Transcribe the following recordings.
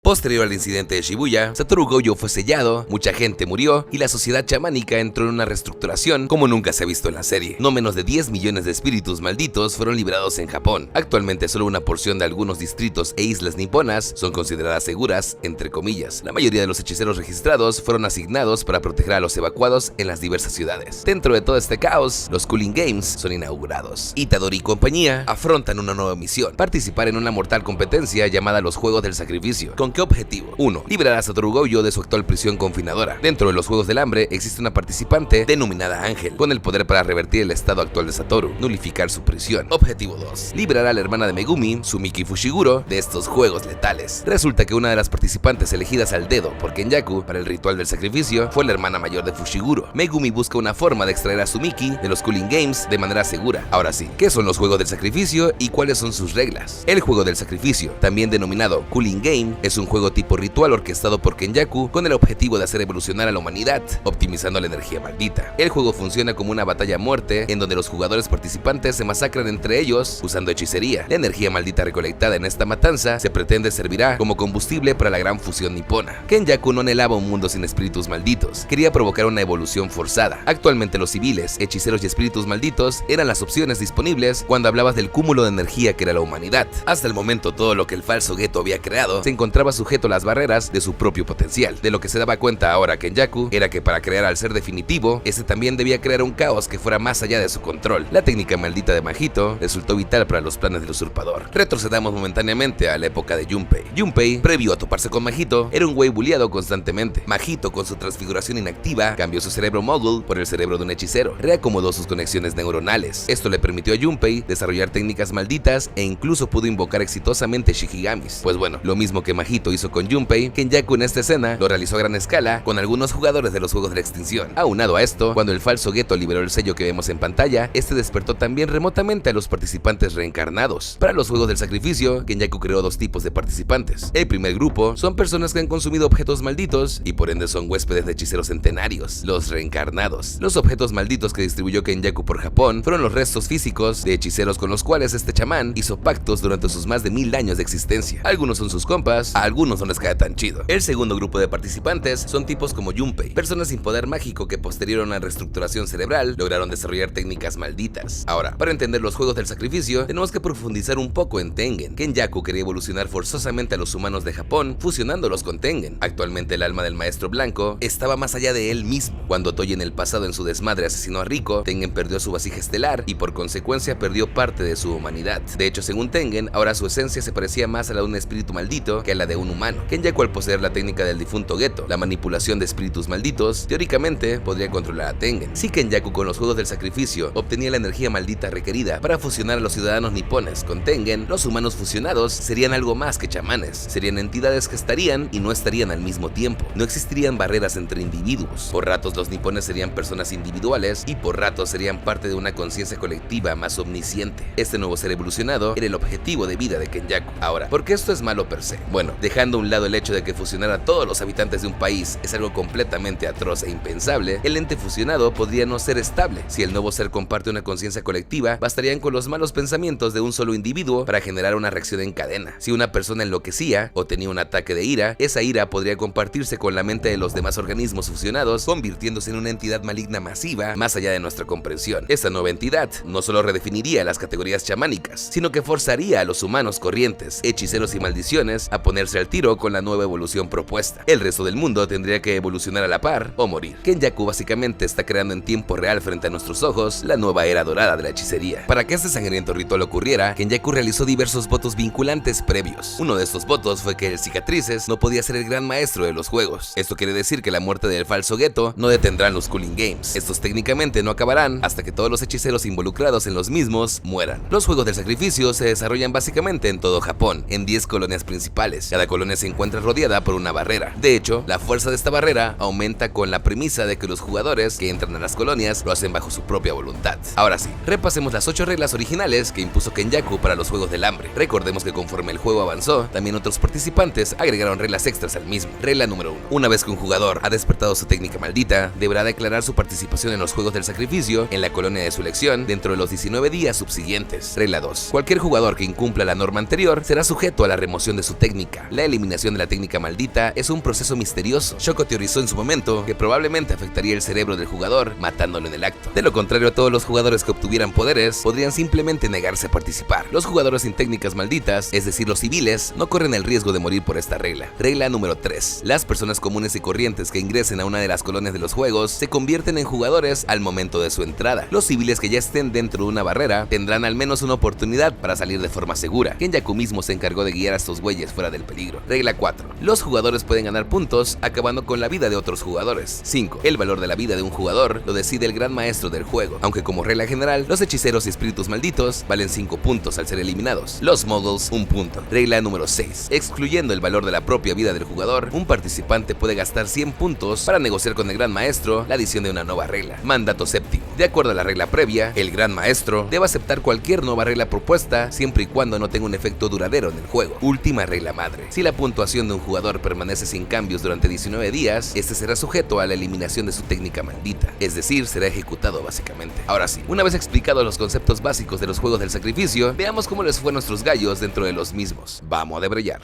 Posterior al incidente de Shibuya, Satoru Gojo fue sellado, mucha gente murió y la sociedad chamánica entró en una reestructuración como nunca se ha visto en la serie. No menos de 10 millones de espíritus malditos fueron liberados en Japón. Actualmente solo una porción de algunos distritos e islas niponas son consideradas seguras, entre comillas. La mayoría de los hechiceros registrados fueron asignados para proteger a los evacuados en las diversas ciudades. Dentro de todo este caos, los Cooling Games son inaugurados. Itadori y compañía afrontan una nueva misión: participar en una mortal competencia llamada los Juegos del Sacrificio. ¿Con qué objetivo? 1. Liberar a Satoru Gojo de su actual prisión confinadora. Dentro de los Juegos del Hambre existe una participante denominada Ángel, con el poder para revertir el estado actual de Satoru, nulificar su prisión. Objetivo 2. Liberar a la hermana de Megumi, Sumiki Fushiguro, de estos juegos letales. Resulta que una de las participantes elegidas al dedo por Kenjaku para el ritual del sacrificio fue la hermana mayor de Fushiguro. Megumi busca una forma de extraer a Sumiki de los Cooling Games de manera segura. Ahora sí, ¿qué son los Juegos del Sacrificio y cuáles son sus reglas? El Juego del Sacrificio, también denominado Cooling Game, es un juego tipo ritual orquestado por Kenjaku con el objetivo de hacer evolucionar a la humanidad, optimizando la energía maldita. El juego funciona como una batalla a muerte en donde los jugadores participantes se masacran entre ellos usando hechicería. La energía maldita recolectada en esta matanza se pretende servirá como combustible para la gran fusión nipona. Kenjaku no anhelaba un mundo sin espíritus malditos, quería provocar una evolución forzada. Actualmente los civiles, hechiceros y espíritus malditos eran las opciones disponibles cuando hablabas del cúmulo de energía que era la humanidad. Hasta el momento todo lo que el falso Geto había creado se encontraba sujeto a las barreras de su propio potencial. De lo que se daba cuenta ahora Kenjaku era que para crear al ser definitivo, este también debía crear un caos que fuera más allá de su control. La técnica maldita de Mahito resultó vital para los planes del usurpador. Retrocedamos momentáneamente a la época de Junpei. Junpei, previo a toparse con Mahito, era un güey bulleado constantemente. Mahito, con su transfiguración inactiva, cambió su cerebro mogul por el cerebro de un hechicero, reacomodó sus conexiones neuronales. Esto le permitió a Junpei desarrollar técnicas malditas e incluso pudo invocar exitosamente Shikigamis. Pues bueno, lo mismo que Mahito hizo con Junpei, Kenjaku en esta escena lo realizó a gran escala con algunos jugadores de los Juegos de la Extinción. Aunado a esto, cuando el falso Geto liberó el sello que vemos en pantalla, este despertó también remotamente a los participantes reencarnados. Para los Juegos del Sacrificio, Kenjaku creó dos tipos de participantes. El primer grupo son personas que han consumido objetos malditos y por ende son huéspedes de hechiceros centenarios, los reencarnados. Los objetos malditos que distribuyó Kenjaku por Japón fueron los restos físicos de hechiceros con los cuales este chamán hizo pactos durante sus más de 1000 años de existencia. Algunos son sus compas, a algunos no les cae tan chido. El segundo grupo de participantes son tipos como Junpei, personas sin poder mágico que posterior a una reestructuración cerebral lograron desarrollar técnicas malditas. Ahora, para entender los Juegos del Sacrificio, tenemos que profundizar un poco en Tengen. Kenjaku quería evolucionar forzosamente a los humanos de Japón, fusionándolos con Tengen. Actualmente el alma del maestro blanco estaba más allá de él mismo. Cuando Toei en el pasado en su desmadre asesinó a Riko, Tengen perdió su vasija estelar y por consecuencia perdió parte de su humanidad. De hecho, según Tengen, ahora su esencia se parecía más a la de un espíritu maldito que a la de un humano. Kenjaku, al poseer la técnica del difunto Geto, la manipulación de espíritus malditos, teóricamente podría controlar a Tengen. Si Kenjaku con los Juegos del Sacrificio obtenía la energía maldita requerida para fusionar a los ciudadanos nipones con Tengen, los humanos fusionados serían algo más que chamanes. Serían entidades que estarían y no estarían al mismo tiempo. No existirían barreras entre individuos. Por ratos los nipones serían personas individuales y por ratos serían parte de una conciencia colectiva más omnisciente. Este nuevo ser evolucionado era el objetivo de vida de Kenjaku. Ahora, ¿por qué esto es malo per se? Bueno, dejando a un lado el hecho de que fusionar a todos los habitantes de un país es algo completamente atroz e impensable, el ente fusionado podría no ser estable. Si el nuevo ser comparte una conciencia colectiva, bastarían con los malos pensamientos de un solo individuo para generar una reacción en cadena. Si una persona enloquecía o tenía un ataque de ira, esa ira podría compartirse con la mente de los demás organismos fusionados, convirtiéndose en una entidad maligna masiva más allá de nuestra comprensión. Esta nueva entidad no solo redefiniría las categorías chamánicas, sino que forzaría a los humanos corrientes, hechiceros y maldiciones a ponerse al tiro con la nueva evolución propuesta. El resto del mundo tendría que evolucionar a la par o morir. Kenjaku básicamente está creando en tiempo real frente a nuestros ojos la nueva era dorada de la hechicería. Para que este sangriento ritual ocurriera, Kenjaku realizó diversos votos vinculantes previos. Uno de estos votos fue que el Cicatrices no podía ser el gran maestro de los juegos. Esto quiere decir que la muerte del falso Geto no detendrán los Cooling Games. Estos técnicamente no acabarán hasta que todos los hechiceros involucrados en los mismos mueran. Los Juegos del Sacrificio se desarrollan básicamente en todo Japón, en 10 colonias principales. Cada colonia se encuentra rodeada por una barrera. De hecho, la fuerza de esta barrera aumenta con la premisa de que los jugadores que entran a las colonias lo hacen bajo su propia voluntad. Ahora sí, repasemos las 8 reglas originales que impuso Kenjaku para los Juegos del Hambre. Recordemos que conforme el juego avanzó, también otros participantes agregaron reglas extras al mismo. Regla número 1. Una vez que un jugador ha despertado su técnica maldita, deberá declarar su participación en los Juegos del Sacrificio en la colonia de su elección dentro de los 19 días subsiguientes. Regla 2. Cualquier jugador que incumpla la norma anterior será sujeto a la remoción de su técnica. La eliminación de la técnica maldita es un proceso misterioso. Shoko teorizó en su momento que probablemente afectaría el cerebro del jugador, matándolo en el acto. De lo contrario, todos los jugadores que obtuvieran poderes podrían simplemente negarse a participar. Los jugadores sin técnicas malditas, es decir, los civiles, no corren el riesgo de morir por esta regla. Regla número 3. Las personas comunes y corrientes que ingresen a una de las colonias de los juegos se convierten en jugadores al momento de su entrada. Los civiles que ya estén dentro de una barrera tendrán al menos una oportunidad para salir de forma segura. Kenjaku mismo se encargó de guiar a estos güeyes fuera del peligro. Regla 4. Los jugadores pueden ganar puntos acabando con la vida de otros jugadores. 5. El valor de la vida de un jugador lo decide el gran maestro del juego, aunque como regla general, los hechiceros y espíritus malditos valen 5 puntos al ser eliminados. Los muggles, 1 punto. Regla número 6. Excluyendo el valor de la propia vida del jugador, un participante puede gastar 100 puntos para negociar con el gran maestro la adición de una nueva regla. Mandato séptimo. De acuerdo a la regla previa, el gran maestro debe aceptar cualquier nueva regla propuesta siempre y cuando no tenga un efecto duradero en el juego. Última regla madre. Si la puntuación de un jugador permanece sin cambios durante 19 días, este será sujeto a la eliminación de su técnica maldita, es decir, será ejecutado básicamente. Ahora sí, una vez explicados los conceptos básicos de los juegos del sacrificio, veamos cómo les fue a nuestros gallos dentro de los mismos. Vamos a debrayar.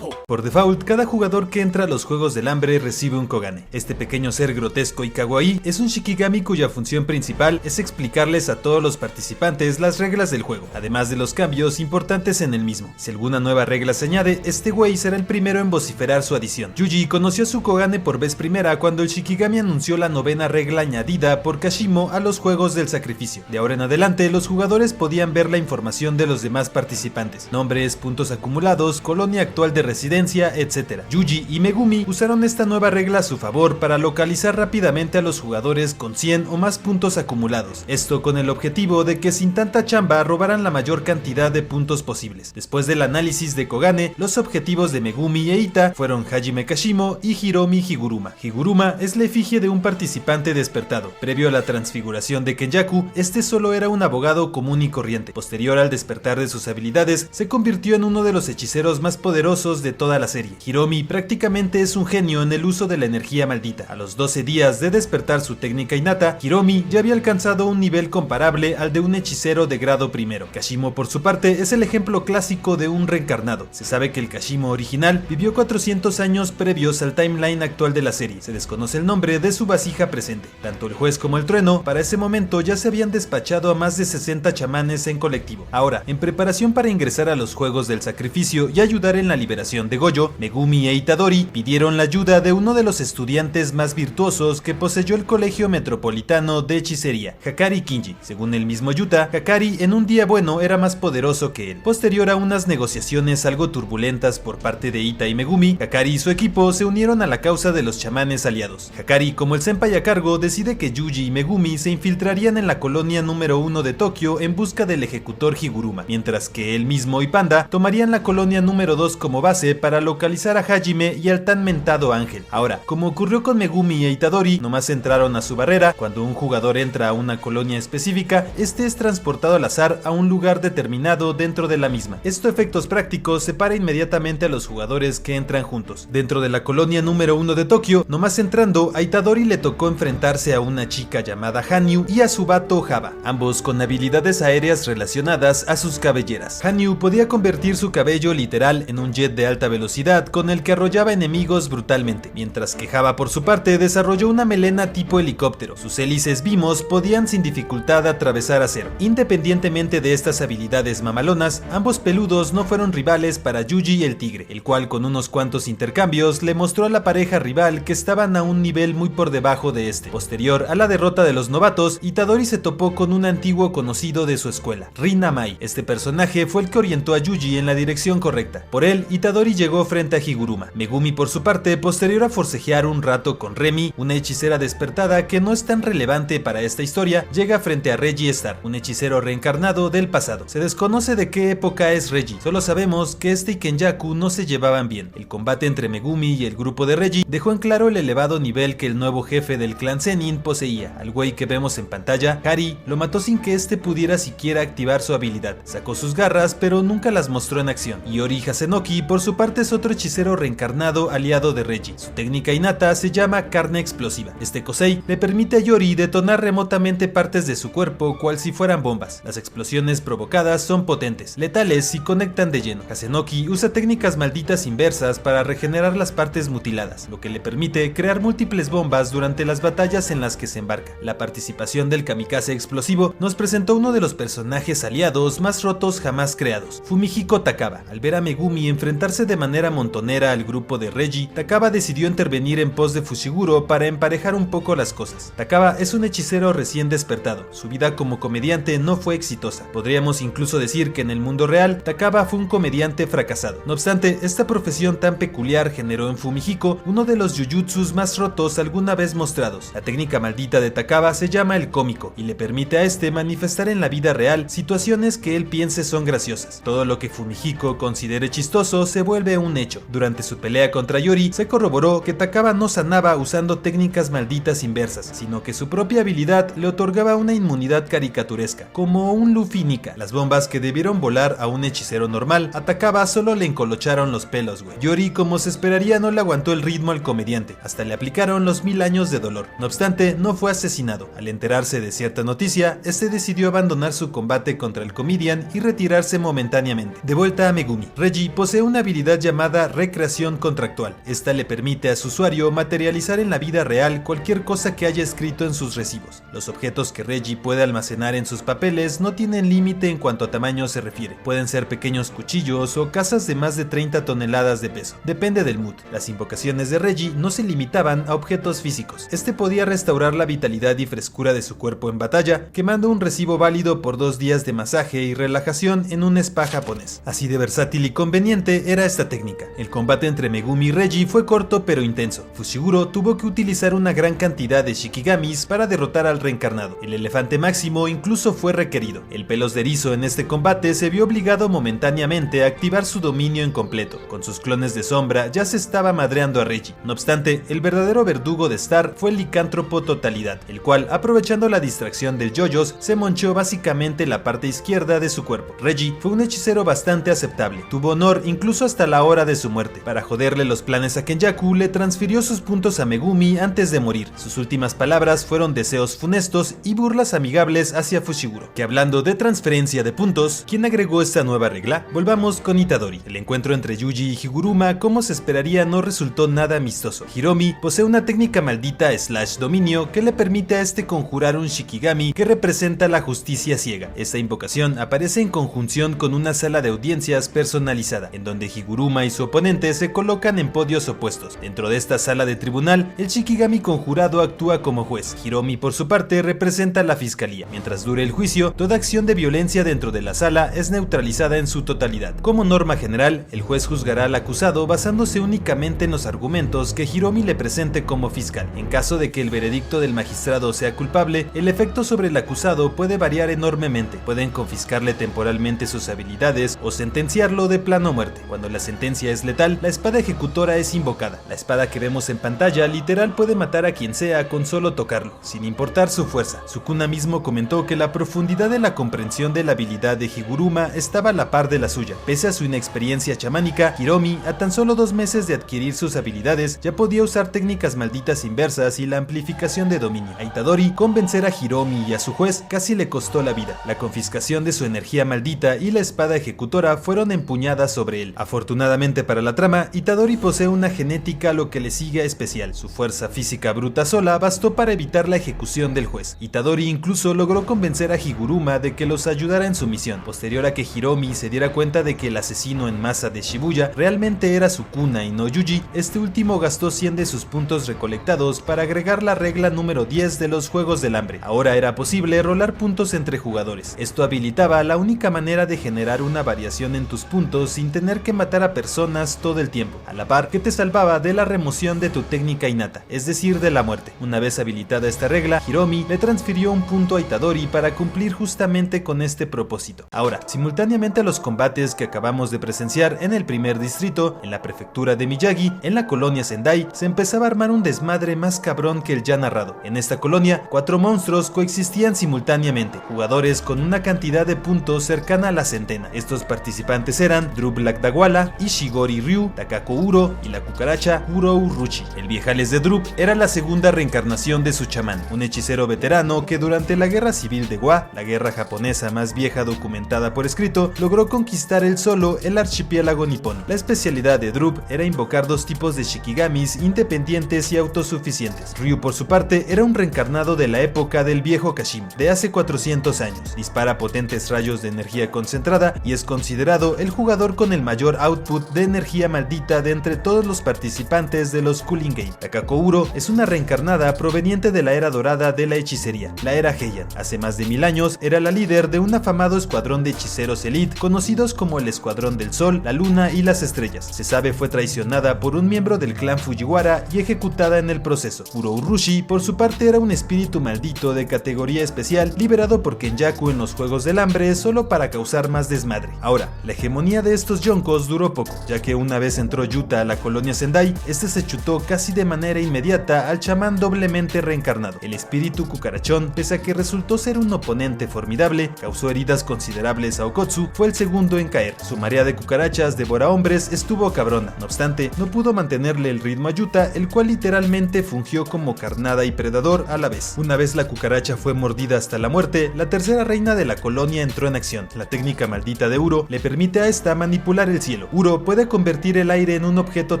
Por default, cada jugador que entra a los Juegos del Hambre recibe un Kogane. Este pequeño ser grotesco y kawaii es un Shikigami cuya función principal es explicarles a todos los participantes las reglas del juego, además de los cambios importantes en el mismo. Si alguna nueva regla se añade, este güey será el primero en vociferar su adición. Yuji conoció su Kogane por vez primera cuando el Shikigami anunció la 9ª regla añadida por Kashimo a los Juegos del Sacrificio. De ahora en adelante, los jugadores podían ver la información de los demás participantes: nombres, puntos acumulados, colonia actual de residencia, etc. Yuji y Megumi usaron esta nueva regla a su favor para localizar rápidamente a los jugadores con 100 o más puntos acumulados, esto con el objetivo de que sin tanta chamba robaran la mayor cantidad de puntos posibles. Después del análisis de Kogane, los objetivos de Megumi e Ita fueron Hajime Kashimo y Hiromi Higuruma. Higuruma es la efigie de un participante despertado. Previo a la transfiguración de Kenjaku, este solo era un abogado común y corriente. Posterior al despertar de sus habilidades, se convirtió en uno de los hechiceros más poderosos de toda la serie. Hiromi prácticamente es un genio en el uso de la energía maldita. A los 12 días de despertar su técnica innata, Hiromi ya había alcanzado un nivel comparable al de un hechicero de grado primero. Kashimo, por su parte, es el ejemplo clásico de un reencarnado. Se sabe que el Kashimo original vivió 400 años previos al timeline actual de la serie. Se desconoce el nombre de su vasija presente. Tanto el juez como el trueno, para ese momento ya se habían despachado a más de 60 chamanes en colectivo. Ahora, en preparación para ingresar a los Juegos del Sacrificio y ayudar en la liberación de Gojo, Megumi e Itadori pidieron la ayuda de uno de los estudiantes más virtuosos que poseyó el Colegio Metropolitano de Hechicería, Hakari Kinji. Según el mismo Yuta, Hakari en un día bueno era más poderoso que él. Posterior a unas negociaciones algo turbulentas por parte de Ita y Megumi, Hakari y su equipo se unieron a la causa de los chamanes aliados. Hakari, como el senpai a cargo, decide que Yuji y Megumi se infiltrarían en la colonia número 1 de Tokio en busca del ejecutor Higuruma, mientras que él mismo y Panda tomarían la colonia número 2 como base para localizar a Hajime y al tan mentado ángel. Ahora, como ocurrió con Megumi e Itadori, nomás entraron a su barrera. Cuando un jugador entra a una colonia específica, este es transportado al azar a un lugar determinado dentro de la misma. Esto, efectos prácticos, separa inmediatamente a los jugadores que entran juntos. Dentro de la colonia número 1 de Tokio, nomás entrando, a Itadori le tocó enfrentarse a una chica llamada Hanyu y a su vato Haba, ambos con habilidades aéreas relacionadas a sus cabelleras. Hanyu podía convertir su cabello literal en un jet de alta velocidad con el que arrollaba enemigos brutalmente, mientras que Haba, por su parte, desarrolló una melena tipo helicóptero. Sus hélices Vimos podían sin dificultad atravesar acero. Independientemente de estas habilidades mamalonas, ambos peludos no fueron rivales para Yuji el Tigre, el cual con unos cuantos intercambios le mostró a la pareja rival que estaban a un nivel muy por debajo de este. Posterior a la derrota de los novatos, Itadori se topó con un antiguo conocido de su escuela, Rin Amai. Este personaje fue el que orientó a Yuji en la dirección correcta. Por él, Itadori llegó llegó frente a Higuruma. Megumi, por su parte, posterior a forcejear un rato con Remi, una hechicera despertada que no es tan relevante para esta historia, llega frente a Reggie Star, un hechicero reencarnado del pasado. Se desconoce de qué época es Reggie, solo sabemos que este y Kenjaku no se llevaban bien. El combate entre Megumi y el grupo de Reggie dejó en claro el elevado nivel que el nuevo jefe del clan Zenin poseía. Al güey que vemos en pantalla, Hari, lo mató sin que este pudiera siquiera activar su habilidad. Sacó sus garras, pero nunca las mostró en acción. Yori Hasenouki, por su parte, es otro hechicero reencarnado aliado de Reggie. Su técnica innata se llama carne explosiva. Este Kosei le permite a Yori detonar remotamente partes de su cuerpo cual si fueran bombas. Las explosiones provocadas son potentes, letales y conectan de lleno. Hasenouki usa técnicas malditas inversas para regenerar las partes mutiladas, lo que le permite crear múltiples bombas durante las batallas en las que se embarca. La participación del kamikaze explosivo nos presentó uno de los personajes aliados más rotos jamás creados, Fumihiko Takaba. Al ver a Megumi enfrentarse de manera montonera al grupo de Reggie, Takaba decidió intervenir en pos de Fushiguro para emparejar un poco las cosas. Takaba es un hechicero recién despertado, su vida como comediante no fue exitosa. Podríamos incluso decir que en el mundo real, Takaba fue un comediante fracasado. No obstante, esta profesión tan peculiar generó en Fumihiko uno de los jujutsus más rotos alguna vez mostrados. La técnica maldita de Takaba se llama el cómico y le permite a este manifestar en la vida real situaciones que él piense son graciosas. Todo lo que Fumihiko considere chistoso se vuelve un hecho. Durante su pelea contra Yori, se corroboró que Takaba no sanaba usando técnicas malditas inversas, sino que su propia habilidad le otorgaba una inmunidad caricaturesca, como un Luffy Nika. Las bombas que debieron volar a un hechicero normal, a Takaba solo le encolocharon los pelos, güey. Yori, como se esperaría, no le aguantó el ritmo al comediante, hasta le aplicaron los 1000 años de dolor. No obstante, no fue asesinado. Al enterarse de cierta noticia, este decidió abandonar su combate contra el comedian y retirarse momentáneamente. De vuelta a Megumi, Reggie posee una habilidad llamada recreación contractual. Esta le permite a su usuario materializar en la vida real cualquier cosa que haya escrito en sus recibos. Los objetos que Reggie puede almacenar en sus papeles no tienen límite en cuanto a tamaño se refiere. Pueden ser pequeños cuchillos o casas de más de 30 toneladas de peso. Depende del mood. Las invocaciones de Reggie no se limitaban a objetos físicos. Este podía restaurar la vitalidad y frescura de su cuerpo en batalla, quemando un recibo válido por 2 días de masaje y relajación en un spa japonés. Así de versátil y conveniente era esta técnica. El combate entre Megumi y Reggie fue corto pero intenso. Fushiguro tuvo que utilizar una gran cantidad de shikigamis para derrotar al reencarnado. El elefante máximo incluso fue requerido. El pelos de erizo en este combate se vio obligado momentáneamente a activar su dominio en completo. Con sus clones de sombra ya se estaba madreando a Reggie. No obstante, el verdadero verdugo de Star fue el licántropo Totalidad, el cual, aprovechando la distracción del Yoyos, se monchó básicamente la parte izquierda de su cuerpo. Reggie fue un hechicero bastante aceptable. Tuvo honor incluso hasta la hora de su muerte. Para joderle los planes a Kenjaku, le transfirió sus puntos a Megumi antes de morir. Sus últimas palabras fueron deseos funestos y burlas amigables hacia Fushiguro. Que hablando de transferencia de puntos, ¿quién agregó esta nueva regla? Volvamos con Itadori. El encuentro entre Yuji y Higuruma, como se esperaría, no resultó nada amistoso. Hiromi posee una técnica maldita / dominio que le permite a este conjurar un shikigami que representa la justicia ciega. Esta invocación aparece en conjunción con una sala de audiencias personalizada, en donde Higuruma y su oponente se colocan en podios opuestos. Dentro de esta sala de tribunal, el shikigami conjurado actúa como juez. Hiromi, por su parte, representa la fiscalía. Mientras dure el juicio, toda acción de violencia dentro de la sala es neutralizada en su totalidad. Como norma general, el juez juzgará al acusado basándose únicamente en los argumentos que Hiromi le presente como fiscal. En caso de que el veredicto del magistrado sea culpable, el efecto sobre el acusado puede variar enormemente. Pueden confiscarle temporalmente sus habilidades o sentenciarlo de plano a muerte. Cuando la sentencia es letal, la espada ejecutora es invocada. La espada que vemos en pantalla literal puede matar a quien sea con solo tocarlo, sin importar su fuerza. Sukuna mismo comentó que la profundidad de la comprensión de la habilidad de Higuruma estaba a la par de la suya. Pese a su inexperiencia chamánica, Hiromi, a tan solo 2 meses de adquirir sus habilidades, ya podía usar técnicas malditas inversas y la amplificación de dominio. A Itadori, convencer a Hiromi y a su juez casi le costó la vida. La confiscación de su energía maldita y la espada ejecutora fueron empuñadas sobre él. Afortunadamente para la trama, Itadori posee una genética a lo que le sigue especial. Su fuerza física bruta sola bastó para evitar la ejecución del juez. Itadori incluso logró convencer a Higuruma de que los ayudara en su misión. Posterior a que Hiromi se diera cuenta de que el asesino en masa de Shibuya realmente era Sukuna y no Yuji, este último gastó 100 de sus puntos recolectados para agregar la regla número 10 de los Juegos del Hambre. Ahora era posible rolar puntos entre jugadores. Esto habilitaba la única manera de generar una variación en tus puntos sin tener que matar a personas personas todo el tiempo, a la par que te salvaba de la remoción de tu técnica innata, es decir, de la muerte. Una vez habilitada esta regla, Hiromi le transfirió un punto a Itadori para cumplir justamente con este propósito. Ahora, simultáneamente a los combates que acabamos de presenciar en el primer distrito, en la prefectura de Miyagi, en la colonia Sendai, se empezaba a armar un desmadre más cabrón que el ya narrado. En esta colonia, 4 monstruos coexistían simultáneamente, jugadores con una cantidad de puntos cercana a la centena. Estos participantes eran Drup Lakdawala, Ishigori Ryu, Takako Uro y la cucaracha Uro Uruchi. El viejales de Drup era la segunda reencarnación de su chamán, un hechicero veterano que durante la guerra civil de Wa, la guerra japonesa más vieja documentada por escrito, logró conquistar él solo el archipiélago nipón. La especialidad de Drup era invocar 2 tipos de shikigamis independientes y autosuficientes. Ryu, por su parte, era un reencarnado de la época del viejo Kashima, de hace 400 años. Dispara potentes rayos de energía concentrada y es considerado el jugador con el mayor output de energía maldita de entre todos los participantes de los Cooling Game. Takako Uro es una reencarnada proveniente de la era dorada de la hechicería, la era Heian. Hace más de 1000 años era la líder de un afamado escuadrón de hechiceros elite conocidos como el Escuadrón del Sol, la Luna y las Estrellas. Se sabe fue traicionada por un miembro del clan Fujiwara y ejecutada en el proceso. Uro Urushi, por su parte, era un espíritu maldito de categoría especial liberado por Kenjaku en los Juegos del Hambre solo para causar más desmadre. Ahora, la hegemonía de estos yonkos duró poco, ya que una vez entró Yuta a la colonia Sendai, este se chutó casi de manera inmediata al chamán doblemente reencarnado. El espíritu cucarachón, pese a que resultó ser un oponente formidable, causó heridas considerables a Okotsu, fue el segundo en caer. Su marea de cucarachas devora hombres estuvo cabrona, no obstante, no pudo mantenerle el ritmo a Yuta, el cual literalmente fungió como carnada y predador a la vez. Una vez la cucaracha fue mordida hasta la muerte, la tercera reina de la colonia entró en acción. La técnica maldita de Uro le permite a esta manipular el cielo. Uro puede convertir el aire en un objeto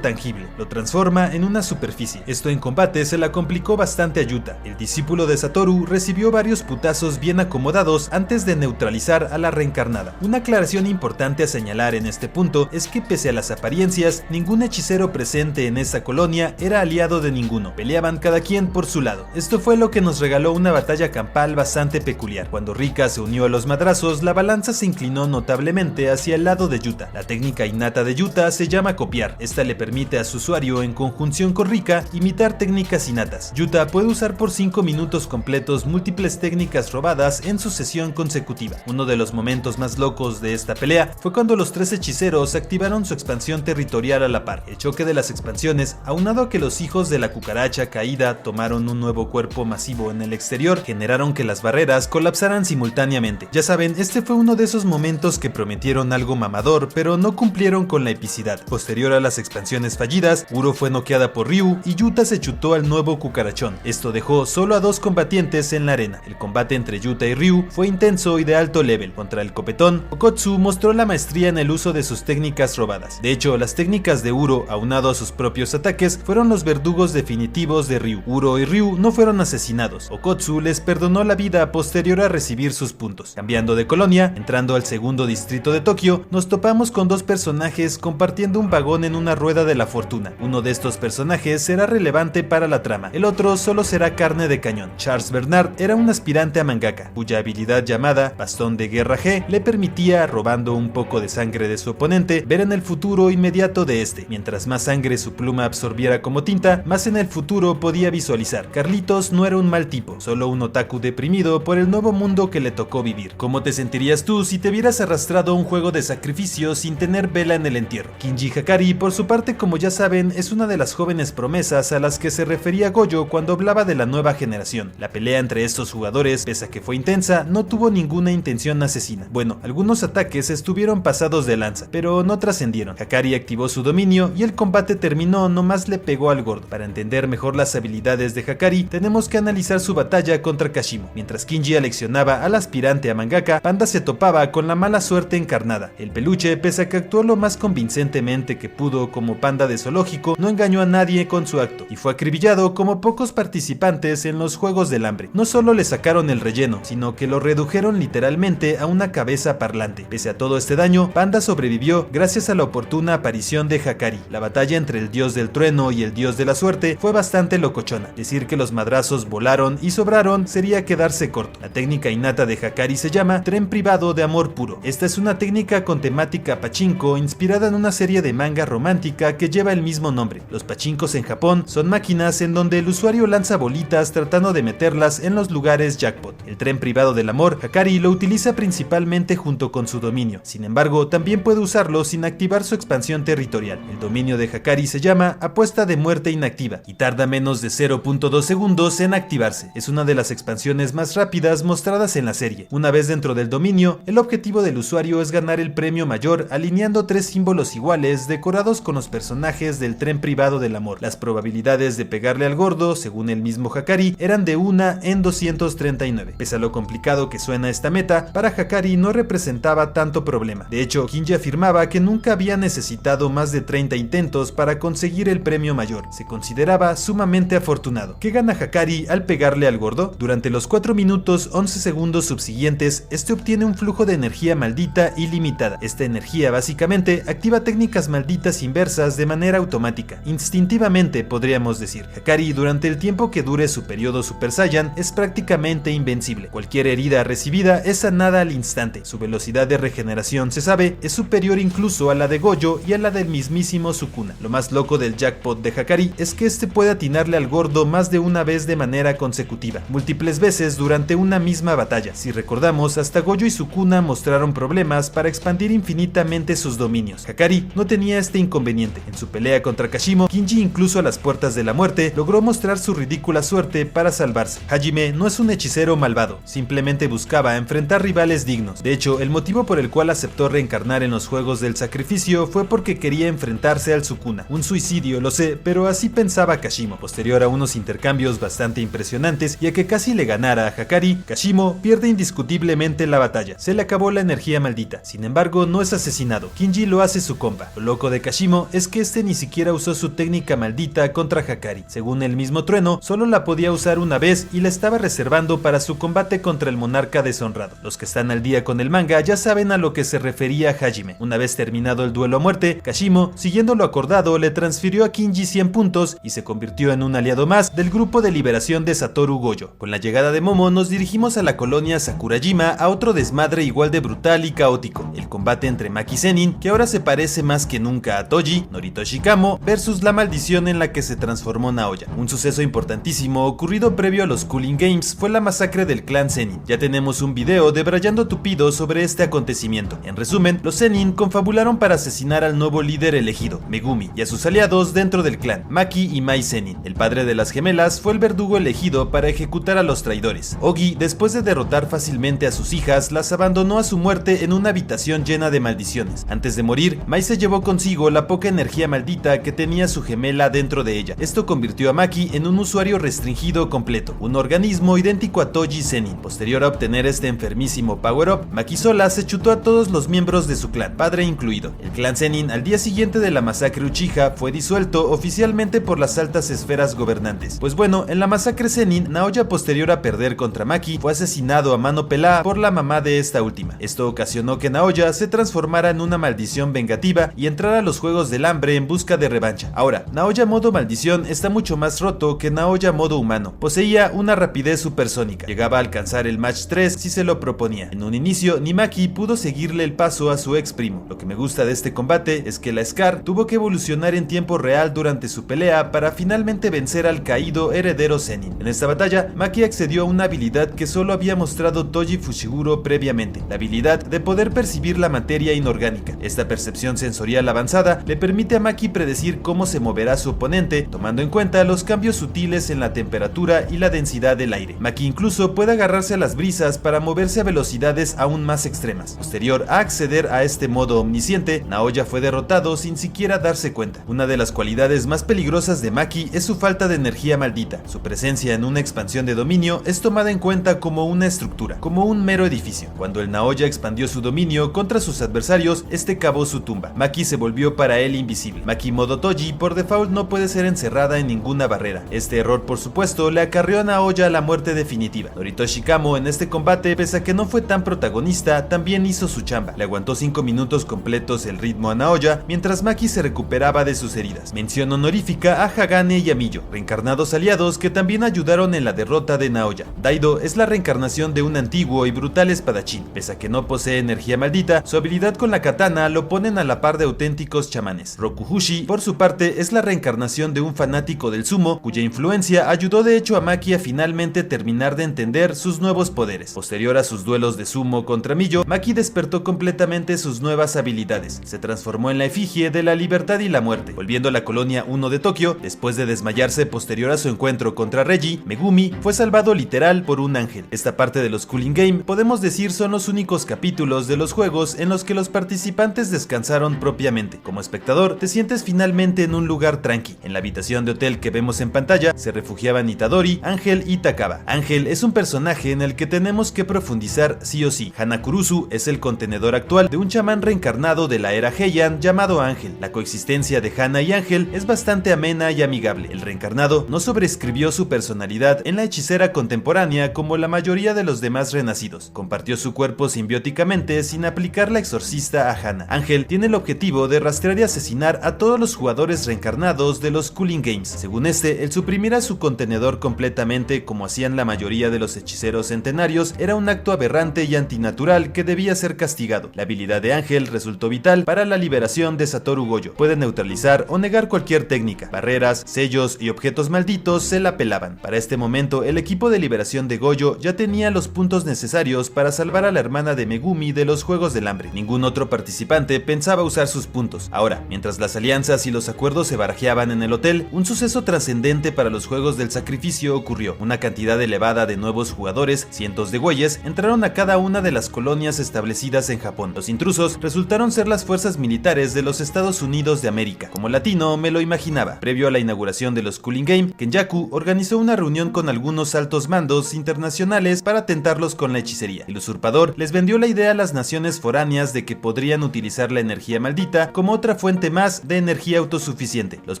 tangible, lo transforma en una superficie. Esto en combate se la complicó bastante a Yuta. El discípulo de Satoru recibió varios putazos bien acomodados antes de neutralizar a la reencarnada. Una aclaración importante a señalar en este punto es que pese a las apariencias, ningún hechicero presente en esa colonia era aliado de ninguno. Peleaban cada quien por su lado. Esto fue lo que nos regaló una batalla campal bastante peculiar. Cuando Rika se unió a los madrazos, la balanza se inclinó notablemente hacia el lado de Yuta. La técnica innata de Yuta se llama copiar. Esta le permite a su usuario, en conjunción con Rika, imitar técnicas innatas. Yuta puede usar por 5 minutos completos múltiples técnicas robadas en sucesión consecutiva. Uno de los momentos más locos de esta pelea fue cuando los 3 hechiceros activaron su expansión territorial a la par. El choque de las expansiones, aunado a que los hijos de la cucaracha caída tomaron un nuevo cuerpo masivo en el exterior, generaron que las barreras colapsaran simultáneamente. Ya saben, este fue uno de esos momentos que prometieron algo mamador, pero no cumplieron con la epicidad. Posterior a las expansiones fallidas, Uro fue noqueada por Ryu y Yuta se chutó al nuevo cucarachón. Esto dejó solo a 2 combatientes en la arena. El combate entre Yuta y Ryu fue intenso y de alto level. Contra el copetón, Okotsu mostró la maestría en el uso de sus técnicas robadas. De hecho, las técnicas de Uro, aunado a sus propios ataques, fueron los verdugos definitivos de Ryu. Uro y Ryu no fueron asesinados. Okotsu les perdonó la vida posterior a recibir sus puntos. Cambiando de colonia, entrando al segundo distrito de Tokio, nos topamos con 2 personajes compartiendo un vagón en una rueda de la fortuna. Uno de estos personajes será relevante para la trama, el otro solo será carne de cañón. Charles Bernard era un aspirante a mangaka, cuya habilidad llamada Bastón de Guerra G le permitía, robando un poco de sangre de su oponente, ver en el futuro inmediato de este. Mientras más sangre su pluma absorbiera como tinta, más en el futuro podía visualizar. Carlitos no era un mal tipo, solo un otaku deprimido por el nuevo mundo que le tocó vivir. ¿Cómo te sentirías tú si te vieras arrastrado a un juego de sacrificio sin tener vela en el entierro? Kinji Hakari, por su parte, como ya saben, es una de las jóvenes promesas a las que se refería Goyo cuando hablaba de la nueva generación. La pelea entre estos jugadores, pese a que fue intensa, no tuvo ninguna intención asesina. Bueno, algunos ataques estuvieron pasados de lanza, pero no trascendieron. Hakari activó su dominio y el combate terminó, nomás le pegó al gordo. Para entender mejor las habilidades de Hakari, tenemos que analizar su batalla contra Kashimo. Mientras Kinji aleccionaba al aspirante a mangaka, Panda se topaba con la mala suerte encarnada. El peluche, pese a que actuó lo más convincentemente que pudo como panda de zoológico, no engañó a nadie con su acto, y fue acribillado como pocos participantes en los Juegos del Hambre. No solo le sacaron el relleno, sino que lo redujeron literalmente a una cabeza parlante. Pese a todo este daño, Panda sobrevivió gracias a la oportuna aparición de Hakari. La batalla entre el dios del trueno y el dios de la suerte fue bastante locochona. Decir que los madrazos volaron y sobraron sería quedarse corto. La técnica innata de Hakari se llama Tren Privado de Amor Puro. Esta es una técnica con temática pachinko inspirada basada en una serie de manga romántica que lleva el mismo nombre. Los pachinkos en Japón son máquinas en donde el usuario lanza bolitas tratando de meterlas en los lugares jackpot. El tren privado del amor, Hakari, lo utiliza principalmente junto con su dominio. Sin embargo, también puede usarlo sin activar su expansión territorial. El dominio de Hakari se llama Apuesta de Muerte Inactiva y tarda menos de 0.2 segundos en activarse. Es una de las expansiones más rápidas mostradas en la serie. Una vez dentro del dominio, el objetivo del usuario es ganar el premio mayor alineando 3 símbolos iguales decorados con los personajes del tren privado del amor. Las probabilidades de pegarle al gordo, según el mismo Hakari, eran de 1 en 239. Pese a lo complicado que suena esta meta, para Hakari no representaba tanto problema. De hecho, Kinji afirmaba que nunca había necesitado más de 30 intentos para conseguir el premio mayor. Se consideraba sumamente afortunado. ¿Qué gana Hakari al pegarle al gordo? Durante los 4 minutos 11 segundos subsiguientes, este obtiene un flujo de energía maldita ilimitada. Esta energía básicamente activa técnicas malditas inversas de manera automática, instintivamente podríamos decir. Hakari, durante el tiempo que dure su periodo Super Saiyan, es prácticamente invencible. Cualquier herida recibida es sanada al instante. Su velocidad de regeneración, se sabe, es superior incluso a la de Gojo y a la del mismísimo Sukuna. Lo más loco del jackpot de Hakari es que este puede atinarle al gordo más de una vez de manera consecutiva, múltiples veces durante una misma batalla. Si recordamos, hasta Gojo y Sukuna mostraron problemas para expandir infinitamente sus dominios. Hakari no tenía este inconveniente. En su pelea contra Kashimo, Kinji, incluso a las puertas de la muerte, logró mostrar su ridícula suerte para salvarse. Hajime no es un hechicero malvado, simplemente buscaba enfrentar rivales dignos. De hecho, el motivo por el cual aceptó reencarnar en los Juegos del Sacrificio fue porque quería enfrentarse al Sukuna. Un suicidio, lo sé, pero así pensaba Kashimo. Posterior a unos intercambios bastante impresionantes y a que casi le ganara a Hakari, Kashimo pierde indiscutiblemente la batalla. Se le acabó la energía maldita. Sin embargo, no es asesinado. Kinji lo hace su compa. Lo loco de Kashimo es que este ni siquiera usó su técnica maldita contra Hakari. Según el mismo Trueno, solo la podía usar una vez y la estaba reservando para su combate contra el monarca deshonrado. Los que están al día con el manga ya saben a lo que se refería Hajime. Una vez terminado el duelo a muerte, Kashimo, siguiendo lo acordado, le transfirió a Kinji 100 puntos y se convirtió en un aliado más del grupo de liberación de Satoru Gojo. Con la llegada de Momo nos dirigimos a la colonia Sakurajima a otro desmadre igual de brutal y caótico. El combate entre Maki Zenin, que ahora se parece más que nunca a Toji, Noritoshi Kamo, versus la maldición en la que se transformó Naoya. Un suceso importantísimo ocurrido previo a los Cooling Games fue la masacre del clan Zenin. Ya tenemos un video de Brayando Tupido sobre este acontecimiento. En resumen, los Zenin confabularon para asesinar al nuevo líder elegido, Megumi, y a sus aliados dentro del clan, Maki y Mai Zenin. El padre de las gemelas fue el verdugo elegido para ejecutar a los traidores. Ogi, después de derrotar fácilmente a sus hijas, las abandonó a su muerte en una habitación llena de maldiciones. Antes de morir, Mai se llevó consigo la poca energía maldita que tenía su gemela dentro de ella. Esto convirtió a Maki en un usuario restringido completo, un organismo idéntico a Toji Zenin. Posterior a obtener este enfermísimo power-up, Maki sola se chutó a todos los miembros de su clan, padre incluido. El clan Zenin, al día siguiente de la masacre Uchiha, fue disuelto oficialmente por las altas esferas gobernantes. Pues bueno, en la masacre Zenin, Naoya, posterior a perder contra Maki, fue asesinado a mano pelada por la mamá de esta última. Esto ocasionó que Naoya se transformara en una maldición vengativa y entrara a los Juegos del Hambre en busca de revancha. Ahora, Naoya modo maldición está mucho más roto que Naoya modo humano. Poseía una rapidez supersónica. Llegaba a alcanzar el match 3 si se lo proponía. En un inicio, ni Maki pudo seguirle el paso a su ex primo. Lo que me gusta de este combate es que la Scar tuvo que evolucionar en tiempo real durante su pelea para finalmente vencer al caído heredero Zenin. En esta batalla, Maki accedió a una habilidad que solo había mostrado Toji Fushiguro previamente, la habilidad de poder percibir la materia inorgánica. Esta percepción sensorial avanzada le permite a Maki predecir cómo se moverá su oponente, tomando en cuenta los cambios sutiles en la temperatura y la densidad del aire. Maki incluso puede agarrarse a las brisas para moverse a velocidades aún más extremas. Posterior a acceder a este modo omnisciente, Naoya fue derrotado sin siquiera darse cuenta. Una de las cualidades más peligrosas de Maki es su falta de energía maldita. Su presencia en una expansión de dominio es tomada en cuenta como una estructura, como un mero edificio. Cuando el Naoya expandió su dominio contra sus adversarios, este cavó su tumba. Maki se volvió para él invisible. Maki modo Toji por default no puede ser encerrada en ninguna barrera. Este error, por supuesto, le acarreó a Naoya la muerte definitiva. Noritoshi Kamo en este combate, pese a que no fue tan protagonista, también hizo su chamba. Le aguantó 5 minutos completos el ritmo a Naoya, mientras Maki se recuperaba de sus heridas. Mención honorífica a Hagane y a Miyo, reencarnados aliados que también ayudaron en la derrota de Naoya. Daido es la reencarnación de un antiguo y brutal espadachín. Pese a que no posee energía maldita, su habilidad con la katana lo pone ponen a la par de auténticos chamanes. Rokuhushi, por su parte, es la reencarnación de un fanático del sumo, cuya influencia ayudó de hecho a Maki a finalmente terminar de entender sus nuevos poderes. Posterior a sus duelos de sumo contra Miyo, Maki despertó completamente sus nuevas habilidades. Se transformó en la efigie de la libertad y la muerte. Volviendo a la colonia 1 de Tokio, después de desmayarse posterior a su encuentro contra Reggie, Megumi fue salvado literal por un ángel. Esta parte de los Cooling Game, podemos decir, son los únicos capítulos de los juegos en los que los participantes descansaron propiamente. Como espectador, te sientes finalmente en un lugar tranqui. En la habitación de hotel que vemos en pantalla, se refugiaban Itadori, Ángel y Takaba. Ángel es un personaje en el que tenemos que profundizar sí o sí. Hanakurusu es el contenedor actual de un chamán reencarnado de la era Heian llamado Ángel. La coexistencia de Hana y Ángel es bastante amena y amigable. El reencarnado no sobreescribió su personalidad en la hechicera contemporánea como la mayoría de los demás renacidos. Compartió su cuerpo simbióticamente sin aplicar la exorcista a Hana. Ángel tiene el objetivo de rastrear y asesinar a todos los jugadores reencarnados de los Cooling Games. Según este, el suprimir a su contenedor completamente, como hacían la mayoría de los hechiceros centenarios, era un acto aberrante y antinatural que debía ser castigado. La habilidad de Ángel resultó vital para la liberación de Satoru Gojo. Puede neutralizar o negar cualquier técnica. Barreras, sellos y objetos malditos se la pelaban. Para este momento, el equipo de liberación de Gojo ya tenía los puntos necesarios para salvar a la hermana de Megumi de los Juegos del Hambre. Ningún otro participante pensaba usar sus puntos. Ahora, mientras las alianzas y los acuerdos se barajeaban en el hotel, un suceso trascendente para los Juegos del Sacrificio ocurrió. Una cantidad elevada de nuevos jugadores, cientos de güeyes, entraron a cada una de las colonias establecidas en Japón. Los intrusos resultaron ser las fuerzas militares de los Estados Unidos de América. Como latino me lo imaginaba. Previo a la inauguración de los Cooling Game, Kenjaku organizó una reunión con algunos altos mandos internacionales para tentarlos con la hechicería. El usurpador les vendió la idea a las naciones foráneas de que podrían utilizar la energía maldita como otra fuente más de energía autosuficiente. Los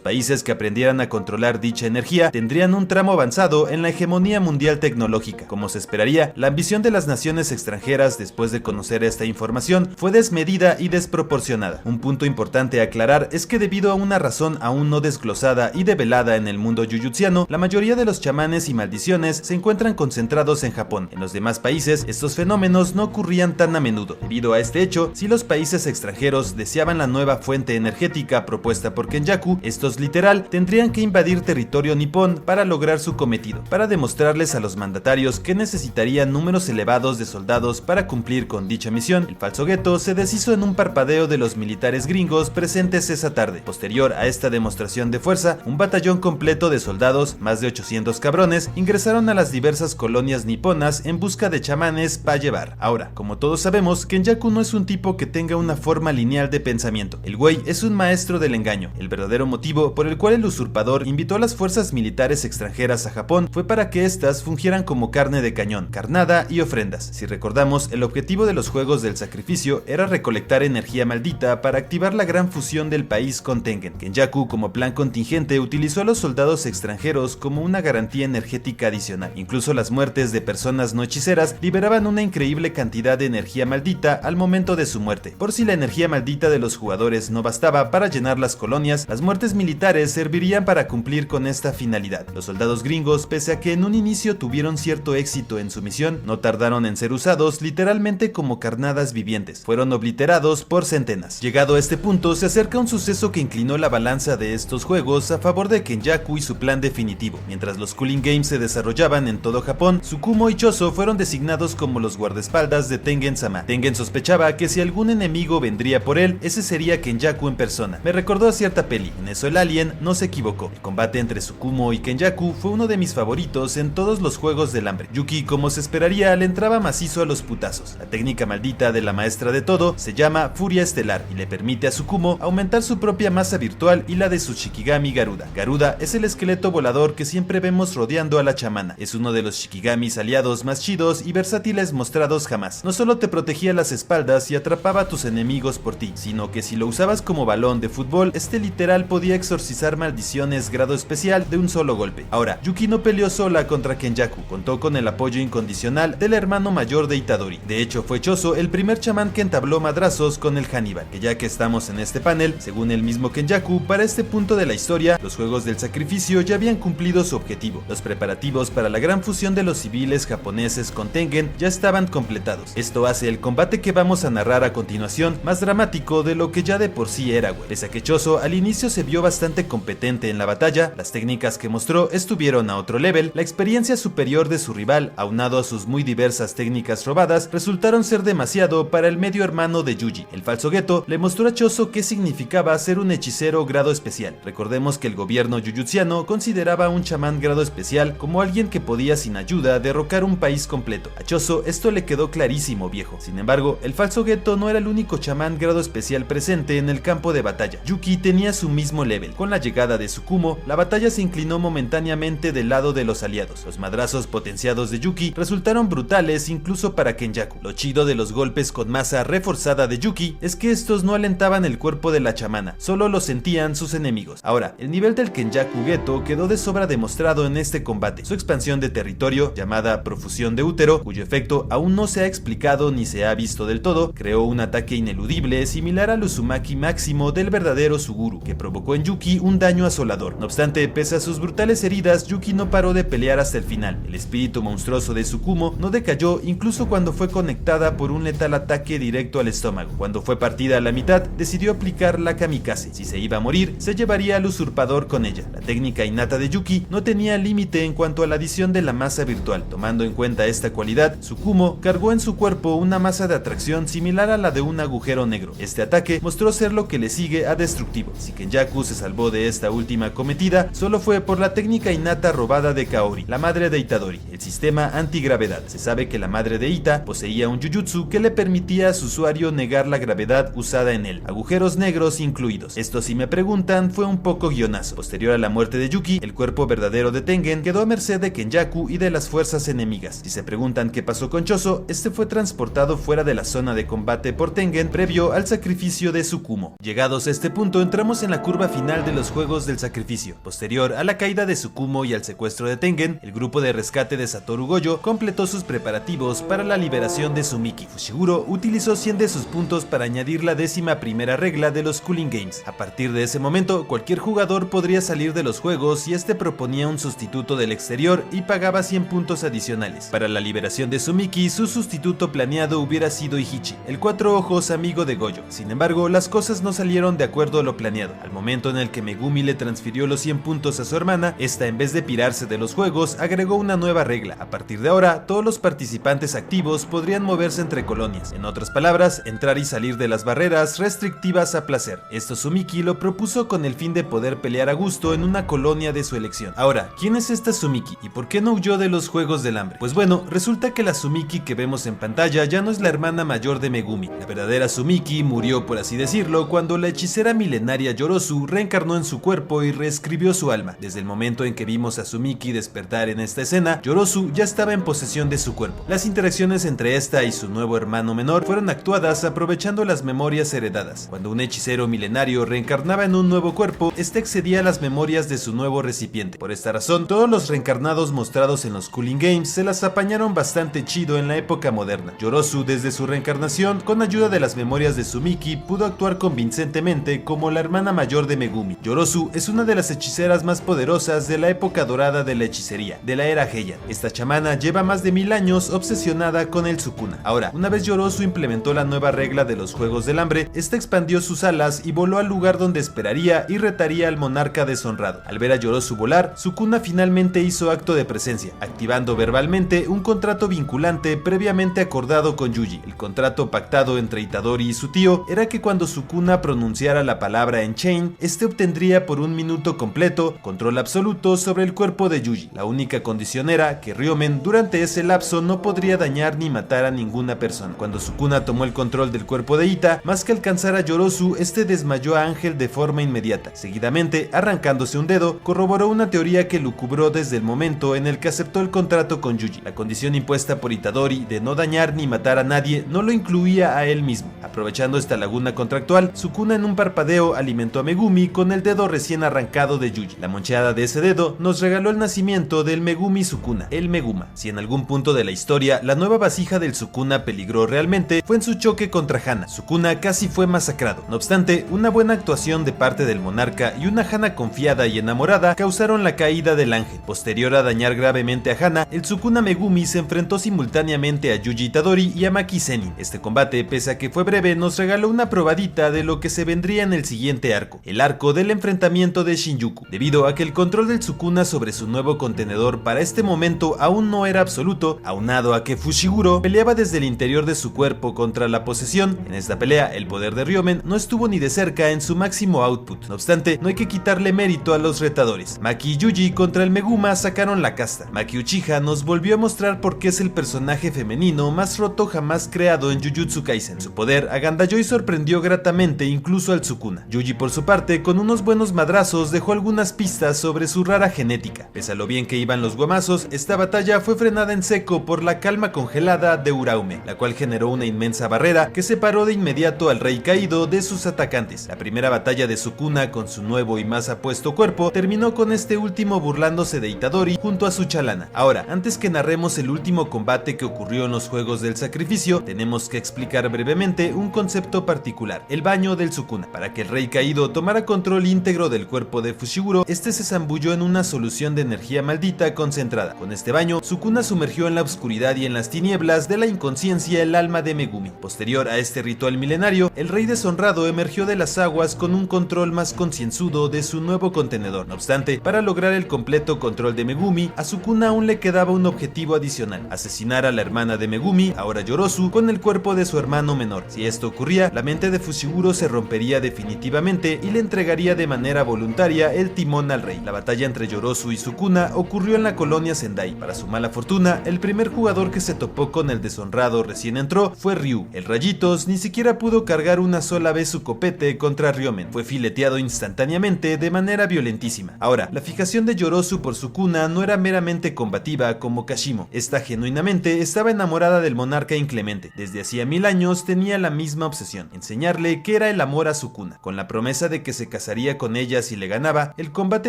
países que aprendieran a controlar dicha energía tendrían un tramo avanzado en la hegemonía mundial tecnológica. Como se esperaría, la ambición de las naciones extranjeras después de conocer esta información fue desmedida y desproporcionada. Un punto importante a aclarar es que debido a una razón aún no desglosada y develada en el mundo jujutziano, la mayoría de los chamanes y maldiciones se encuentran concentrados en Japón. En los demás países, estos fenómenos no ocurrían tan a menudo. Debido a este hecho, si los países extranjeros deseaban la nueva fuente energética propuesta por Kenjaku, estos literal tendrían que invadir territorio nipón para lograr su cometido, para demostrarles a los mandatarios que necesitarían números elevados de soldados para cumplir con dicha misión. El falso gueto se deshizo en un parpadeo de los militares gringos presentes esa tarde. Posterior a esta demostración de fuerza, un batallón completo de soldados, más de 800 cabrones, ingresaron a las diversas colonias niponas en busca de chamanes para llevar. Ahora, como todos sabemos, Kenjaku no es un tipo que tenga una forma lineal de pensamiento. El güey es un maestro del engaño. El verdadero motivo por el cual el usurpador invitó a las fuerzas militares extranjeras a Japón fue para que éstas fungieran como carne de cañón, carnada y ofrendas. Si recordamos, el objetivo de los Juegos del Sacrificio era recolectar energía maldita para activar la gran fusión del país con Tengen. Kenjaku, como plan contingente, utilizó a los soldados extranjeros como una garantía energética adicional. Incluso las muertes de personas no hechiceras liberaban una increíble cantidad de energía maldita al momento de su muerte. Por si la energía maldita de los jugadores no bastaba para llenar las colonias, las muertes militares servirían para cumplir con esta finalidad. Los soldados gringos, pese a que en un inicio tuvieron cierto éxito en su misión, no tardaron en ser usados literalmente como carnadas vivientes. Fueron obliterados por centenas. Llegado a este punto, se acerca un suceso que inclinó la balanza de estos juegos a favor de Kenjaku y su plan definitivo. Mientras los Cooling Games se desarrollaban en todo Japón, Tsukumo y Choso fueron designados como los guardaespaldas de Tengen-sama. Tengen sospechaba que si algún enemigo vendría por él, ese sería Kenjaku en persona. Me recordó a cierta peli. En eso el alien no se equivocó. El combate entre Tsukumo y Kenjaku fue uno de mis favoritos en todos los Juegos del Hambre. Yuki, como se esperaría, le entraba macizo a los putazos. La técnica maldita de la maestra de todo se llama Furia Estelar y le permite a Tsukumo aumentar su propia masa virtual y la de su Shikigami Garuda. Garuda es el esqueleto volador que siempre vemos rodeando a la chamana. Es uno de los Shikigamis aliados más chidos y versátiles mostrados jamás. No solo te protegía las espaldas y atrapaba a tus enemigos por ti, sino que si lo usabas como balón de fútbol, este literal podía exorcizar maldiciones grado especial de un solo golpe. Ahora, Yuki no peleó sola contra Kenjaku, contó con el apoyo incondicional del hermano mayor de Itadori. De hecho, fue Choso el primer chamán que entabló madrazos con el Hannibal, que ya que estamos en este panel, según el mismo Kenjaku, para este punto de la historia, los Juegos del Sacrificio ya habían cumplido su objetivo. Los preparativos para la gran fusión de los civiles japoneses con Tengen ya estaban completados. Esto hace el combate que vamos a narrar a continuación más dramático de lo que ya de por sí era, güey. Pese a que Choso al inicio se vio bastante competente en la batalla, las técnicas que mostró estuvieron a otro level, la experiencia superior de su rival, aunado a sus muy diversas técnicas robadas, resultaron ser demasiado para el medio hermano de Yuji. El falso Geto le mostró a Choso qué significaba ser un hechicero grado especial. Recordemos que el gobierno yuyutziano consideraba a un chamán grado especial como alguien que podía sin ayuda derrocar un país completo. A Choso esto le quedó clarísimo, viejo. Sin embargo, el falso Geto no era el único chamán grado especial presente en el campo de batalla. Yuki tenía su mismo level. Con la llegada de Tsukumo, la batalla se inclinó momentáneamente del lado de los aliados. Los madrazos potenciados de Yuki resultaron brutales incluso para Kenjaku. Lo chido de los golpes con masa reforzada de Yuki es que estos no alentaban el cuerpo de la chamana, solo lo sentían sus enemigos. Ahora, el nivel del Kenjaku Geto quedó de sobra demostrado en este combate. Su expansión de territorio, llamada profusión de útero, cuyo efecto aún no se ha explicado ni se ha visto del todo, creó un ataque ineludible similar al Uzumaki máximo del verdadero Suguru, que provocó en Yuki un daño asolador. No obstante, pese a sus brutales heridas, Yuki no paró de pelear hasta el final. El espíritu monstruoso de Tsukumo no decayó incluso cuando fue conectada por un letal ataque directo al estómago. Cuando fue partida a la mitad, decidió aplicar la kamikaze. Si se iba a morir, se llevaría al usurpador con ella. La técnica innata de Yuki no tenía límite en cuanto a la adición de la masa virtual. Tomando en cuenta esta cualidad, Tsukumo cargó en su cuerpo una masa de atracción similar a la de un agujero negro. Este ataque mostró ser lo que le sigue a destructivo. Si Kenjaku se salvó de esta última cometida, solo fue por la técnica innata robada de Kaori, la madre de Itadori, el sistema antigravedad. Se sabe que la madre de Ita poseía un jujutsu que le permitía a su usuario negar la gravedad usada en él, agujeros negros incluidos. Esto, si me preguntan, fue un poco guionazo. Posterior a la muerte de Yuki, el cuerpo verdadero de Tengen quedó a merced de Kenjaku y de las fuerzas enemigas. Si se preguntan qué pasó con Choso, este fue transportado fuera de la zona de combate por Tengen previo al sacrificio de Tsukumo. Llegados a este punto, entramos en la curva final de los juegos del sacrificio. Posterior a la caída de Tsukumo y al secuestro de Tengen, el grupo de rescate de Satoru Gojo completó sus preparativos para la liberación de Sumiki. Fushiguro utilizó 100 de sus puntos para añadir la 11ª regla de los Cooling Games. A partir de ese momento, cualquier jugador podría salir de los juegos y este proponía un sustituto del exterior y pagaba 100 puntos adicionales. Para la liberación de Sumiki, su sustituto planeado hubiera sido Ihichi, el cuatro ojos amigo de Gojo. Sin embargo, las cosas no salieron de acuerdo a lo planeado. Al momento en el que Megumi le transfirió los 100 puntos a su hermana, esta, en vez de pirarse de los juegos, agregó una nueva regla. A partir de ahora, todos los participantes activos podrían moverse entre colonias. En otras palabras, entrar y salir de las barreras restrictivas a placer. Esto Sumiki lo propuso con el fin de poder pelear a gusto en una colonia de su elección. Ahora, ¿quién es esta Sumiki? ¿Y por qué no huyó de los Juegos del Hambre? Pues bueno, resulta que la Sumiki que vemos en pantalla ya no es la hermana mayor de Megumi. La verdadera Sumiki murió, por así decirlo, cuando la hechicera milenaria Yorozu reencarnó en su cuerpo y reescribió su alma. Desde el momento en que vimos a Sumiki despertar en esta escena, Yorozu ya estaba en posesión de su cuerpo. Las interacciones entre esta y su nuevo hermano menor fueron actuadas aprovechando las memorias heredadas. Cuando un hechicero milenario reencarnaba en un nuevo cuerpo, este excedía las memorias de su nuevo recipiente. Por esta razón, todos los reencarnados mostrados en los Cooling Games se las apañaron bastante chido en la época moderna. Yorozu, desde su reencarnación, con ayuda de las memorias de Sumiki, pudo actuar convincentemente como la hermana mayor de Megumi. Yorozu es una de las hechiceras más poderosas de la época dorada de la hechicería, de la era Heian. Esta chamana lleva más de 1000 años obsesionada con el Sukuna. Ahora, una vez Yorozu implementó la nueva regla de los Juegos del Hambre, esta expandió sus alas y voló al lugar donde esperaría y retaría al monarca deshonrado. Al ver a Yorozu volar, Sukuna finalmente hizo acto de presencia, activando verbalmente un contrato vinculante previamente acordado con Yuji. El contrato pactado entre Itadori y su tío era que cuando Sukuna pronunciara la palabra Enchain, este obtendría por un minuto completo control absoluto sobre el cuerpo de Yuji. La única condición era que Ryomen durante ese lapso no podría dañar ni matar a ninguna persona. Cuando Sukuna tomó el control del cuerpo de Ita, más que alcanzar a Yorozu, este desmayó a Ángel de forma inmediata. Seguidamente, arrancándose un dedo, corroboró una teoría que lucubró desde el momento en el que aceptó el contrato con Yuji. La condición impuesta por Itadori de no dañar ni matar a nadie no lo incluía a él mismo. Aprovechando esta laguna contractual, Sukuna en un parpadeo alimentó a Megumi con el dedo recién arrancado de Yuji. La moncheada de ese dedo nos regaló el nacimiento del Megumi Sukuna, el Meguma. Si en algún punto de la historia la nueva vasija del Sukuna peligró realmente, fue en su choque contra Hana. Sukuna casi fue masacrado. No obstante, una buena actuación de parte del monarca y una Hana confiada y enamorada causaron la caída del ángel. Posterior a dañar gravemente a Hana, el Sukuna Megumi se enfrentó simultáneamente a Yuji Itadori y a Maki Zenin. Este combate, pese a que fue breve, nos regaló una probadita de lo que se vendría en el siguiente arco, el arco del enfrentamiento de Shinjuku. Debido a que el control del Sukuna sobre su nuevo contenedor para este momento aún no era absoluto, aunado a que Fushiguro peleaba desde el interior de su cuerpo contra la posesión, en esta pelea el poder de Ryomen no estuvo ni de cerca en su máximo output. No obstante, no hay que quitarle mérito a los retadores. Maki y Yuji contra el Meguma sacaron la casta. Maki Uchiha nos volvió a mostrar por qué es el personaje femenino más roto jamás creado en Jujutsu Kaisen. Su poder a Gandayoi sorprendió gratamente incluso al Sukuna. Yuji por su parte, con unos buenos madrazos dejó algunas pistas sobre su rara genética. Pese a lo bien que iban los guamazos, esta batalla fue frenada en seco por la calma congelada de Uraume, la cual generó una inmensa barrera que separó de inmediato al rey caído de sus atacantes. La primera batalla de Sukuna con su nuevo y más apuesto cuerpo terminó con este último burlándose de Itadori junto a su chalana. Ahora, antes que narremos el último combate que ocurrió en los Juegos del Sacrificio, tenemos que explicar brevemente un concepto particular, el baño del Sukuna. Para que el rey caído tomara control íntegro del cuerpo de Fushiguro, este se zambulló en una solución de energía maldita concentrada. Con este baño, Sukuna sumergió en la oscuridad y en las tinieblas de la inconsciencia el alma de Megumi. Posterior a este ritual milenario, el rey deshonrado emergió de las aguas con un control más concienzudo de su nuevo contenedor. No obstante, para lograr el completo control de Megumi, a Sukuna aún le quedaba un objetivo adicional: asesinar a la hermana de Megumi, ahora Yorozu, con el cuerpo de su hermano menor. Si esto ocurría, la mente de Fushiguro se rompería definitivamente y le entregaría de manera voluntaria el timón al rey. La batalla entre Yorozu y Sukuna ocurrió en la colonia Sendai. Para su mala fortuna, el primer jugador que se topó con el deshonrado recién entró fue Ryu. El Rayitos ni siquiera pudo cargar una sola vez su copete contra Ryomen. Fue fileteado instantáneamente de manera violentísima. Ahora, la fijación de Yorozu por Sukuna no era meramente combativa como Kashimo. Esta genuinamente estaba enamorada del monarca inclemente. Desde hacía 1000 años tenía la misma obsesión: enseñarle qué era el amor a Sukuna. Con la promesa de que se casaría con ella si le ganaba, el combate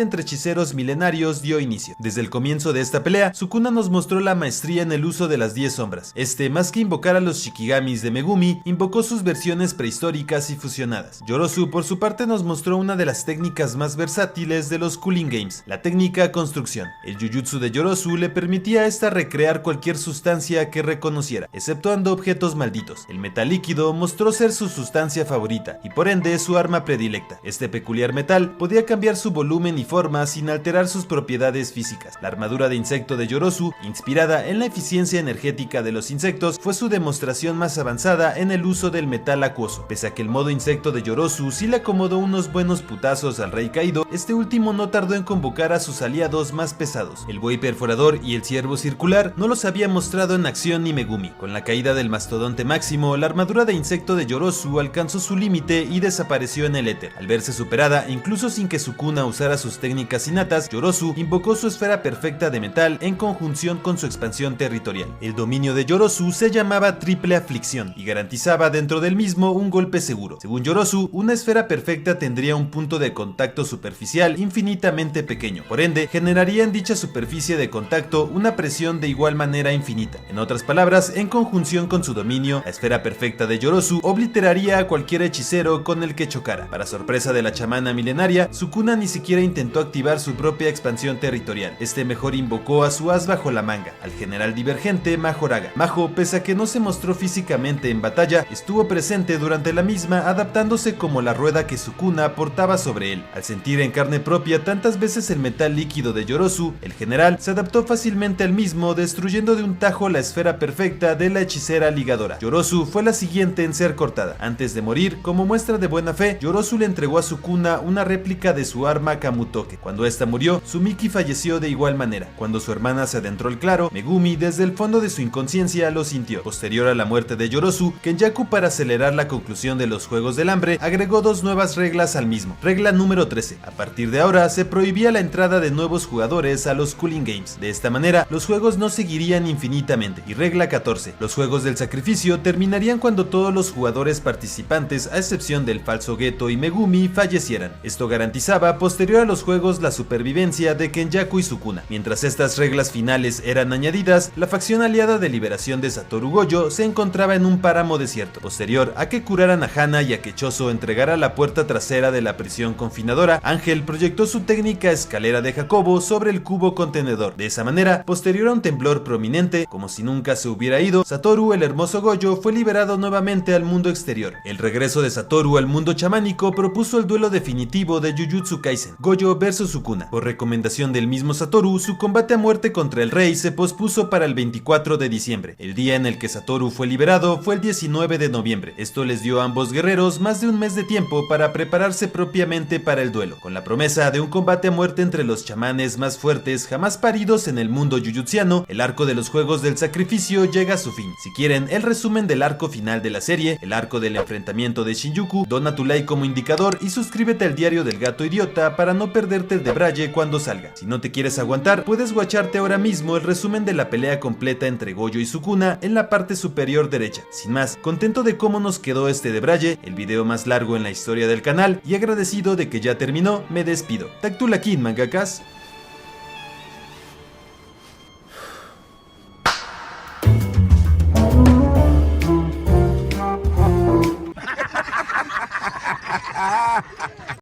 entre hechiceros milenarios dio inicio. Desde el comienzo de esta pelea, Sukuna nos mostró la maestría en el uso de las 10 sombras. Más que invocar a los Shikigamis de Megumi, invocó sus versiones prehistóricas y fusionadas. Yorozu, por su parte, nos mostró una de las técnicas más versátiles de los Cooling Games, la técnica construcción. El Jujutsu de Yorozu le permitía a esta recrear cualquier sustancia que reconociera, exceptuando objetos malditos. El metal líquido mostró ser su sustancia favorita y por ende su arma predilecta. Este peculiar metal podía cambiar su volumen y forma sin alterar sus propiedades físicas. La armadura de insecto de Yorozu, inspirada en la eficiencia energética de los insectos, fue su demostración más avanzada en el uso del metal acuoso. Pese a que el modo insecto de Yorozu sí le acomodó unos buenos putazos al rey caído, este último no tardó en convocar a sus aliados más pesados. El buey perforador y el ciervo circular no los había mostrado en acción ni Megumi. Con la caída del mastodonte máximo, la armadura de insecto de Yorozu alcanzó su límite y desapareció en el éter. Al verse superada, incluso sin que Sukuna usara sus técnicas innatas, Yorozu invocó su esfera perfecta de metal en conjunción con su expansión territorial. El dominio de Yorozu se llamaba triple aflicción y garantizaba dentro del mismo un golpe seguro. Según Yorozu, una esfera perfecta tendría un punto de contacto superficial infinitamente pequeño. Por ende, generaría en dicha superficie de contacto una presión de igual manera infinita. En otras palabras, en conjunción con su dominio, la esfera perfecta de Yorozu obliteraría a cualquier hechicero con el que chocara. Para sorpresa de la chamana milenaria, Sukuna ni siquiera intentó activar su propia expansión territorial. Mejor invocó a su as bajo la manga, al general divergente Majoraga. Majo, pese a que no se mostró físicamente en batalla, estuvo presente durante la misma, adaptándose como la rueda que Sukuna portaba sobre él. Al sentir en carne propia tantas veces el metal líquido de Yorozu, el general se adaptó fácilmente al mismo, destruyendo de un tajo la esfera perfecta de la hechicera ligadora. Yorozu fue la siguiente en ser cortada. Antes de morir, como muestra de buena fe, Yorozu le entregó a Sukuna una réplica de su arma Kamutoke. Cuando esta murió, Sumiki falleció de igual manera. Cuando su hermana se adentró al claro, Megumi desde el fondo de su inconsciencia lo sintió. Posterior a la muerte de Yorozu, Kenjaku, para acelerar la conclusión de los Juegos del Hambre, agregó dos nuevas reglas al mismo. Regla número 13. A partir de ahora se prohibía la entrada de nuevos jugadores a los Cooling Games. De esta manera, los juegos no seguirían infinitamente. Y regla 14. Los Juegos del Sacrificio terminarían cuando todos los jugadores participantes, a excepción del falso Geto y Megumi, fallecieran. Esto garantizaba posterior a los juegos la supervivencia de Kenjaku y Sukuna. Mientras estas reglas finales eran añadidas, la facción aliada de liberación de Satoru Gojo se encontraba en un páramo desierto. Posterior a que curaran a Hana y a que Choso entregara la puerta trasera de la prisión confinadora, Ángel proyectó su técnica escalera de Jacobo sobre el cubo contenedor. De esa manera, posterior a un temblor prominente, como si nunca se hubiera ido, Satoru, el hermoso Gojo, fue liberado nuevamente al al mundo exterior. El regreso de Satoru al mundo chamánico propuso el duelo definitivo de Jujutsu Kaisen, Gojo vs Sukuna. Por recomendación del mismo Satoru, su combate a muerte contra el rey se pospuso para el 24 de diciembre. El día en el que Satoru fue liberado fue el 19 de noviembre. Esto les dio a ambos guerreros más de un mes de tiempo para prepararse propiamente para el duelo, con la promesa de un combate a muerte entre los chamanes más fuertes jamás paridos en el mundo jujutziano. El arco de los Juegos del Sacrificio llega a su fin. Si quieren el resumen del arco final de la serie, el arco del enfrentamiento de Shinjuku, dona tu like como indicador y suscríbete al diario del gato idiota para no perderte el debraye cuando salga. Si no te quieres aguantar, puedes guacharte ahora mismo el resumen de la pelea completa entre Gojo y Sukuna en la parte superior derecha. Sin más, contento de cómo nos quedó este debraye, el video más largo en la historia del canal, y agradecido de que ya terminó, me despido. Tactulakin, mangakas.